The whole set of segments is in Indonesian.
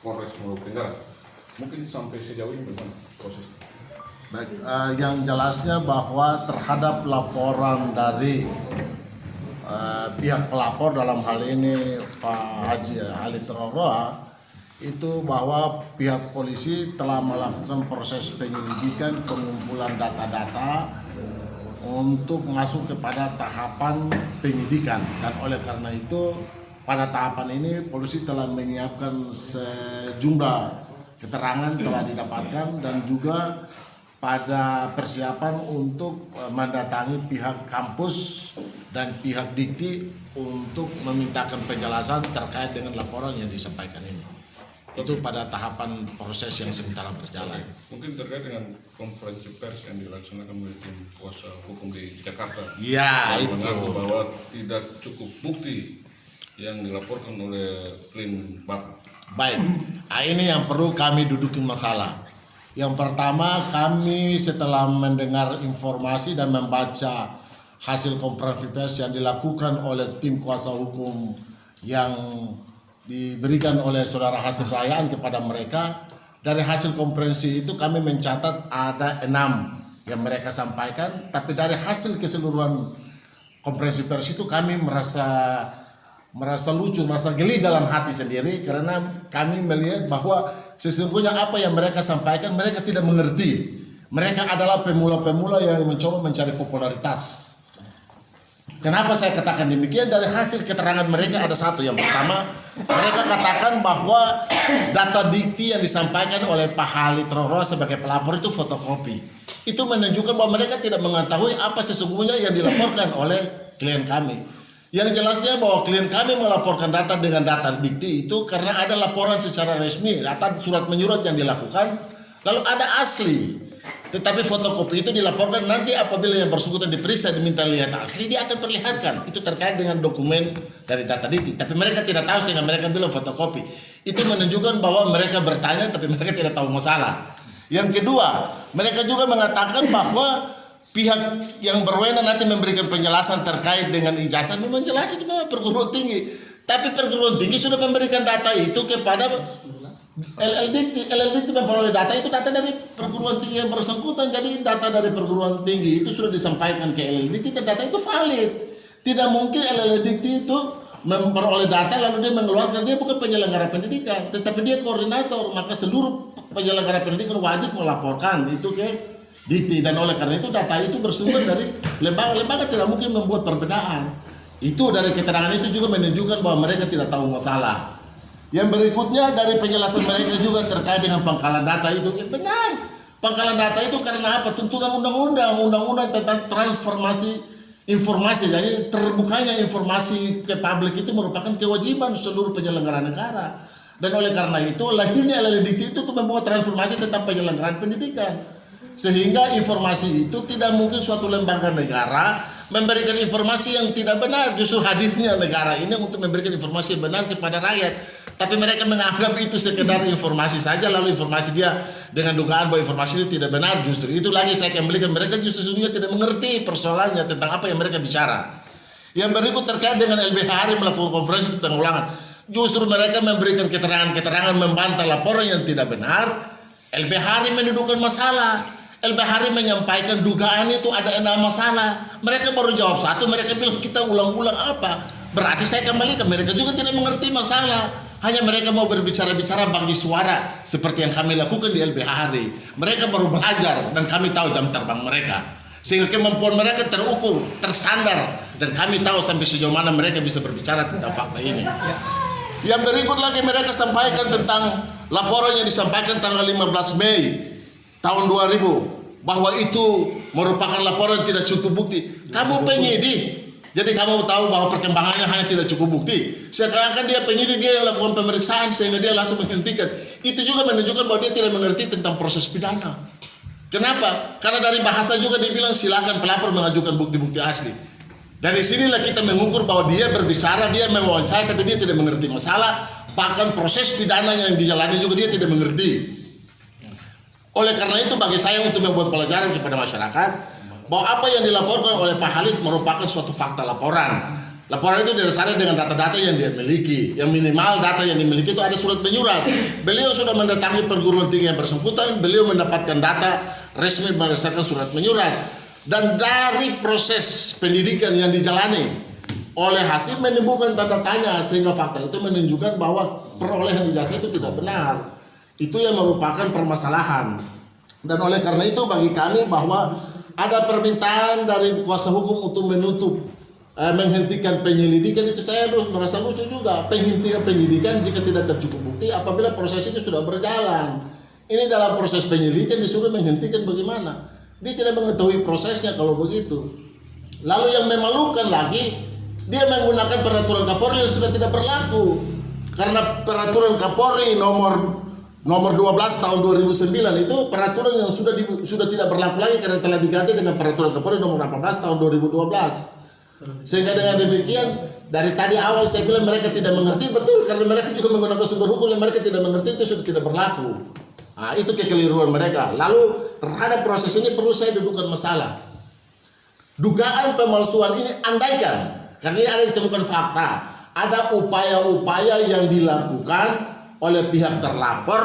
Polres Maluku Tenggara. Mungkin sampai sejauh ini bagaimana proses? Baik, yang jelasnya bahwa terhadap laporan dari pihak pelapor dalam hal ini Pak Haji Halid Roroa itu bahwa pihak polisi telah melakukan proses penyelidikan pengumpulan data-data untuk masuk kepada tahapan penyidikan, dan oleh karena itu pada tahapan ini polisi telah menyiapkan sejumlah keterangan telah didapatkan dan juga pada persiapan untuk mendatangi pihak kampus dan pihak Dikti untuk memintakan penjelasan terkait dengan laporan yang disampaikan ini. Itu pada tahapan proses yang sementara berjalan. Mungkin terkait dengan konferensi pers yang dilaksanakan oleh tim kuasa hukum di Jakarta. Ya, yang itu. mengaku bahwa tidak cukup bukti yang dilaporkan oleh klien Bapak. Baik, ini yang perlu kami dudukin masalah. Yang pertama, kami setelah mendengar informasi dan membaca hasil konferensi pers yang dilakukan oleh tim kuasa hukum yang diberikan oleh saudara Hasim Rayaan kepada mereka, dari hasil konferensi itu kami mencatat ada 6 yang mereka sampaikan, tapi dari hasil keseluruhan konferensi pers itu kami merasa lucu, merasa geli dalam hati sendiri, karena kami melihat bahwa sesungguhnya apa yang mereka sampaikan mereka tidak mengerti. Mereka adalah pemula-pemula yang mencoba mencari popularitas. Kenapa saya katakan demikian? Dari hasil keterangan mereka ada satu. Yang pertama, mereka katakan bahwa data dikti yang disampaikan oleh Pak Halid Roroa sebagai pelapor itu fotokopi. Itu menunjukkan bahwa mereka tidak mengetahui apa sesungguhnya yang dilaporkan oleh klien kami. Yang jelasnya bahwa klien kami melaporkan data dengan data dikti itu karena ada laporan secara resmi, data surat menyurat yang dilakukan, lalu ada asli. Tetapi fotokopi itu dilaporkan nanti apabila yang bersangkutan diperiksa diminta lihat asli, dia akan perlihatkan. Itu terkait dengan dokumen dari data dikti. Tapi mereka tidak tahu sehingga mereka bilang fotokopi. Itu menunjukkan bahwa mereka bertanya tapi mereka tidak tahu masalah. Yang kedua, mereka juga mengatakan bahwa pihak yang berwenang nanti memberikan penjelasan terkait dengan ijazah. Memang jelas itu memang perguruan tinggi. Tapi perguruan tinggi sudah memberikan data itu kepada LLDT memperoleh data itu data dari perguruan tinggi yang bersangkutan. Jadi data dari perguruan tinggi itu sudah disampaikan ke LLDT dan data itu valid. Tidak mungkin LLDT itu memperoleh data lalu dia mengeluarkan, dia bukan penyelenggara pendidikan, tetapi dia koordinator. Maka seluruh penyelenggara pendidikan wajib melaporkan itu ke Dikti, dan oleh karena itu data itu bersumber dari lembaga tidak mungkin membuat perbedaan. Itu dari keterangan itu juga menunjukkan bahwa mereka tidak tahu masalah. Yang berikutnya dari penjelasan mereka juga terkait dengan pangkalan data itu, ya benar. Pangkalan data itu karena apa? Tuntutan undang-undang tentang transformasi informasi. Jadi terbukanya informasi ke publik itu merupakan kewajiban seluruh penyelenggara negara. Dan oleh karena itu lahirnya LLDT itu membuat transformasi tentang penyelenggaraan pendidikan. Sehingga informasi itu tidak mungkin suatu lembaga negara memberikan informasi yang tidak benar. Justru hadirnya negara ini untuk memberikan informasi yang benar kepada rakyat. Tapi mereka menganggap itu sekedar informasi saja, lalu informasi dia dengan dugaan bahwa informasi itu tidak benar. Justru itu lagi saya kembalikan, mereka justru sesungguhnya tidak mengerti persoalannya tentang apa yang mereka bicara. Yang berikut terkait dengan LBH Hari melakukan konferensi tentang ulangan. Justru mereka memberikan keterangan-keterangan membantah laporan yang tidak benar. LBH Hari mendudukan masalah. LBH Hari menyampaikan dugaan itu ada 6 masalah. Mereka baru jawab satu, mereka bilang kita ulang-ulang apa. Berarti saya kembalikan, mereka juga tidak mengerti masalah. Hanya mereka mau berbicara-bicara bagi suara seperti yang kami lakukan di LBH Hari. Mereka baru belajar dan kami tahu jam terbang mereka. Sehingga kemampuan mereka terukur, terstandar. Dan kami tahu sampai sejauh mana mereka bisa berbicara tentang fakta ini. Yang berikut lagi mereka sampaikan tentang laporan yang disampaikan tanggal 15 Mei tahun 2000 bahwa itu merupakan laporan tidak cukup bukti. Kamu penyidik, jadi kamu tahu bahwa perkembangannya hanya tidak cukup bukti. Sekarang kan dia penyidik, dia yang lakukan pemeriksaan sehingga dia langsung menghentikan. Itu juga menunjukkan bahwa dia tidak mengerti tentang proses pidana. Kenapa? Karena dari bahasa juga dibilang silakan pelapor mengajukan bukti-bukti asli. Dari sinilah kita mengukur bahwa dia berbicara, dia mewawancara, tapi dia tidak mengerti masalah. Bahkan proses pidana yang dijalani juga dia tidak mengerti. Oleh karena itu bagi saya untuk membuat pelajaran kepada masyarakat bahwa apa yang dilaporkan oleh Pak Halid merupakan suatu fakta laporan. Laporan itu didasari dengan data-data yang dia miliki. Yang minimal data yang dimiliki itu ada surat menyurat. Beliau sudah mendatangi perguruan tinggi yang bersangkutan, beliau mendapatkan data resmi berdasarkan surat menyurat. Dan dari proses pendidikan yang dijalani oleh hasil menimbulkan tanda tanya, sehingga fakta itu menunjukkan bahwa perolehan ijazah itu tidak benar. Itu yang merupakan permasalahan. Dan oleh karena itu bagi kami bahwa ada permintaan dari kuasa hukum untuk menghentikan penyelidikan, itu saya merasa lucu juga. Penghentian penyidikan jika tidak tercukup bukti apabila proses itu sudah berjalan. Ini dalam proses penyelidikan disuruh menghentikan bagaimana? Dia tidak mengetahui prosesnya kalau begitu. Lalu yang memalukan lagi, dia menggunakan peraturan Kapolri yang sudah tidak berlaku. Karena peraturan Kapolri nomor 12 tahun 2009 itu peraturan yang sudah tidak berlaku lagi karena telah diganti dengan peraturan Kapolri nomor 18 tahun 2012. Sehingga dengan demikian dari tadi awal saya bilang mereka tidak mengerti, betul, karena mereka juga menggunakan sumber hukum yang mereka tidak mengerti, itu sudah tidak berlaku. Nah, itu kekeliruan mereka. Lalu terhadap proses ini perlu saya dudukkan masalah. Dugaan pemalsuan ini andaikan, karena ini ada ditemukan fakta, ada upaya-upaya yang dilakukan oleh pihak terlapor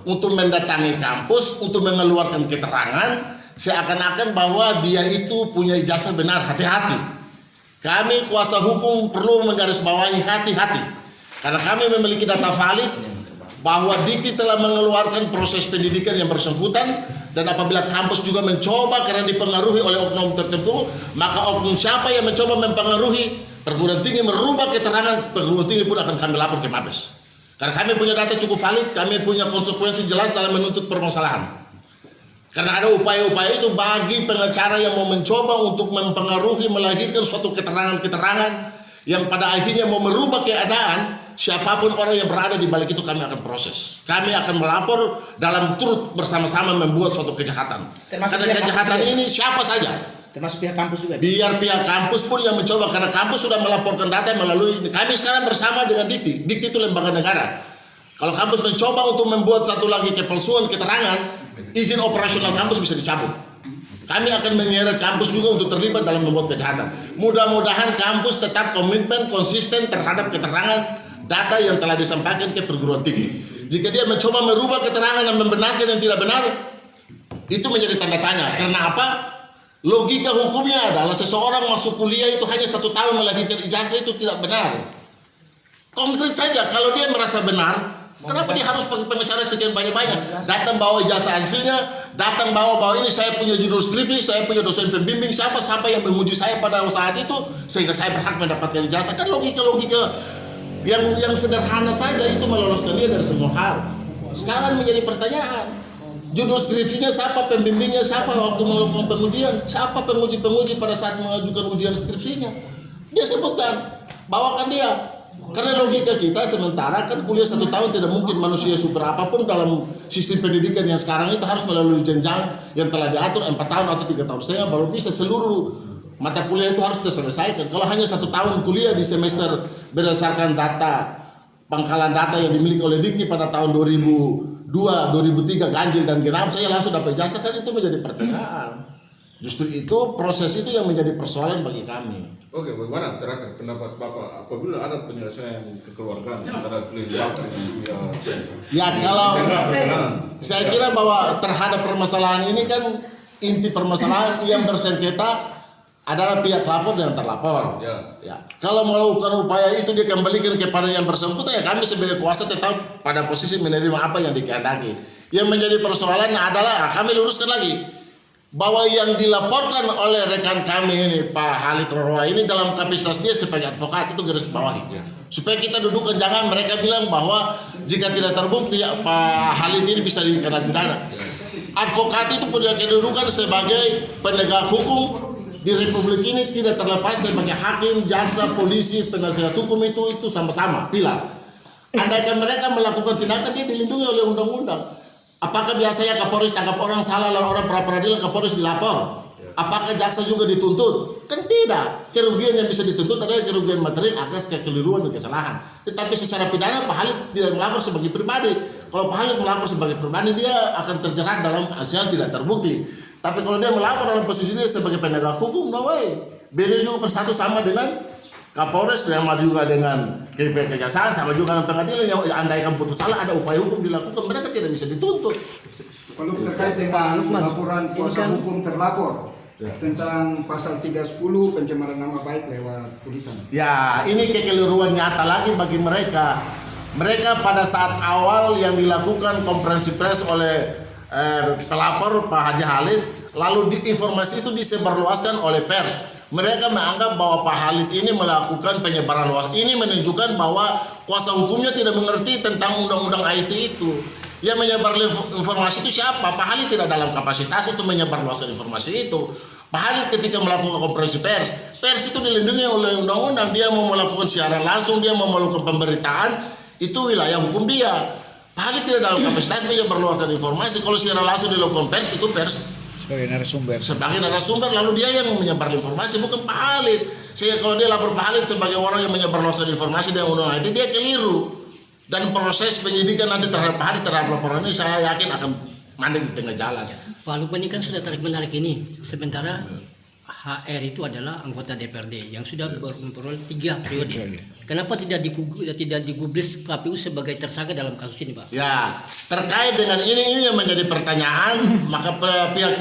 untuk mendatangi kampus, untuk mengeluarkan keterangan seakan-akan bahwa dia itu punya ijazah benar. Hati-hati. Kami kuasa hukum perlu menggarisbawahi hati-hati, karena kami memiliki data valid bahwa Dikti telah mengeluarkan proses pendidikan yang bersangkutan, dan apabila kampus juga mencoba karena dipengaruhi oleh oknum tertentu, maka oknum siapa yang mencoba mempengaruhi perguruan tinggi merubah keterangan, perguruan tinggi pun akan kami lapor ke Mabes. Karena kami punya data cukup valid, kami punya konsekuensi jelas dalam menuntut permasalahan. Karena ada upaya-upaya itu bagi pengacara yang mau mencoba untuk mempengaruhi, melahirkan suatu keterangan-keterangan yang pada akhirnya mau merubah keadaan. Siapapun orang yang berada di balik itu kami akan proses. Kami akan melapor dalam turut bersama-sama membuat suatu kejahatan. Karena kejahatan ini siapa saja. Termasuk pihak kampus juga. Biar pihak kampus pun yang mencoba, karena kampus sudah melaporkan data melalui, kami sekarang bersama dengan Dikti. Dikti itu lembaga negara. Kalau kampus mencoba untuk membuat satu lagi kepalsuan keterangan, izin operasional kampus bisa dicabut. Kami akan menyeret kampus juga untuk terlibat dalam membuat kejahatan. Mudah-mudahan kampus tetap komitmen konsisten terhadap keterangan data yang telah disampaikan ke perguruan tinggi. Jika dia mencoba merubah keterangan dan membenarkan yang tidak benar, itu menjadi tanda tanya. Karena apa? Logika hukumnya adalah seseorang masuk kuliah itu hanya 1 tahun melahirkan ijazah, itu tidak benar. Konkret saja, kalau dia merasa benar, kenapa dia harus pakai pengacara sekian banyak-banyak? Datang bawa ijazah aslinya, datang bawa ini saya punya judul skripsi, saya punya dosen pembimbing, siapa yang memuji saya pada saat itu sehingga saya berhak mendapatkan ijazah. Kan logika-logika yang sederhana saja itu meloloskan dia dari semua hal. Sekarang menjadi pertanyaan, judul skripsinya siapa, pembimbingnya siapa waktu melakukan pengujian, siapa penguji pada saat mengajukan ujian skripsinya, dia sebutkan, bawakan dia. Karena logika kita sementara kan kuliah 1 tahun tidak mungkin manusia super apapun dalam sistem pendidikan yang sekarang itu harus melalui jenjang yang telah diatur 4 tahun atau 3 tahun setengah baru bisa seluruh mata kuliah itu harus diselesaikan. Kalau hanya 1 tahun kuliah di semester berdasarkan data pangkalan data yang dimiliki oleh Dikti pada tahun 2002, 2003 ganjil dan genap saya langsung dapat ijazah, kan itu menjadi pertanyaan. Justru itu proses itu yang menjadi persoalan bagi kami. Oke, bagaimana terakhir pendapat Bapak apabila ada penyelesaian kekeluargaan antara klien Bapak dan Ya kalau saya kira bahwa terhadap permasalahan ini kan inti permasalahan yang bersengketa adalah pihak lapor dan terlapor. Ya. Kalau melakukan upaya itu dia kembalikan kepada yang bersangkutan, ya kami sebagai kuasa tetap pada posisi menerima apa yang dikehendaki. Yang menjadi persoalan adalah kami luruskan lagi bahwa yang dilaporkan oleh rekan kami ini Pak Halid Roroa ini dalam kapasitas dia sebagai advokat itu garis bawahi. Supaya kita dudukkan, jangan mereka bilang bahwa jika tidak terbukti ya, Pak Halid ini bisa dikenakan pidana. Advokat itu punya kedudukan sebagai penegak hukum di Republik ini, tidak terlepas sebagai hakim, jaksa, polisi, penasihat hukum itu sama-sama pilar. Andaikan mereka melakukan tindakan, dia dilindungi oleh undang-undang. Apakah biasanya Kapolres tangkap orang salah lalu orang pra peradilan Kapolres dilapor? Apakah jaksa juga dituntut? Kan tidak. Kerugian yang bisa dituntut adalah kerugian material atas kekeliruan dan kesalahan. Tetapi secara pidana Pak Halid tidak melapor sebagai pribadi. Kalau Pak Halid melapor sebagai pribadi, dia akan terjerat dalam hasil tidak terbukti. Tapi kalau dia melapor dalam posisi dia sebagai penegak hukum, no way. Beliau juga bersatu sama dengan Kapolres sama juga dengan kejaksaan, sama juga dengan pengadilan yang andaikan putus salah ada upaya hukum dilakukan, mereka tidak bisa dituntut. Kalau terkait dengan laporan kuasa hukum terlapor tentang pasal 310 pencemaran nama baik lewat tulisan. Ya, ini kekeliruan nyata lagi bagi mereka. Mereka pada saat awal yang dilakukan konferensi pers oleh pelapor Pak Haji Khalid, lalu informasi itu disebarluaskan oleh pers. Mereka menganggap bahwa Pak Khalid ini melakukan penyebaran luas. Ini menunjukkan bahwa kuasa hukumnya tidak mengerti tentang undang-undang IT itu. Yang menyebar informasi itu siapa? Pak Khalid tidak dalam kapasitas untuk menyebarluaskan informasi itu. Pak Khalid ketika melakukan konferensi pers itu dilindungi oleh undang-undang. Dia mau melakukan siaran langsung, dia mau melakukan pemberitaan, itu wilayah hukum dia. Pak Khalid tidak dalam kapasitas menyebarluaskan informasi. Kalau siaran langsung dilakukan pers, itu pers sebagai narasumber, lalu dia yang menyebar informasi, bukan Pak Khalid. Sehingga kalau dia lapor Pak Khalid sebagai orang yang menyebarluaskan informasi dengan undang-undang itu, dia keliru. Dan proses penyidikan nanti terhadap Pak Khalid terhadap laporan ini saya yakin akan mandek di tengah jalan. Pak Lukman ini kan sudah tarik-menarik ini, sementara HR itu adalah anggota DPRD yang sudah memperoleh 3 periode. Kenapa tidak digubris KPU sebagai tersangka dalam kasus ini, Pak? Ya, terkait dengan ini yang menjadi pertanyaan, maka pihak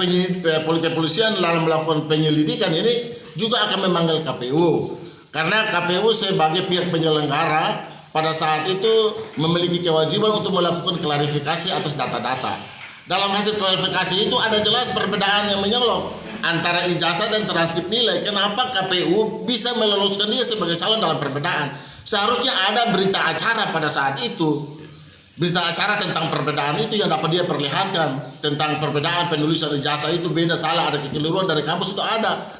kepolisian dalam melakukan penyelidikan ini juga akan memanggil KPU. Karena KPU sebagai pihak penyelenggara pada saat itu memiliki kewajiban untuk melakukan klarifikasi atas data-data. Dalam hasil klarifikasi itu ada jelas perbedaan yang menyolok antara ijazah dan transkrip nilai. Kenapa KPU bisa melolos,kan dia sebagai calon dalam perbedaan? Seharusnya ada berita acara pada saat itu. Berita acara tentang perbedaan itu yang dapat dia perlihatkan. Tentang perbedaan penulisan ijazah itu beda, salah, ada kekeliruan dari kampus itu ada.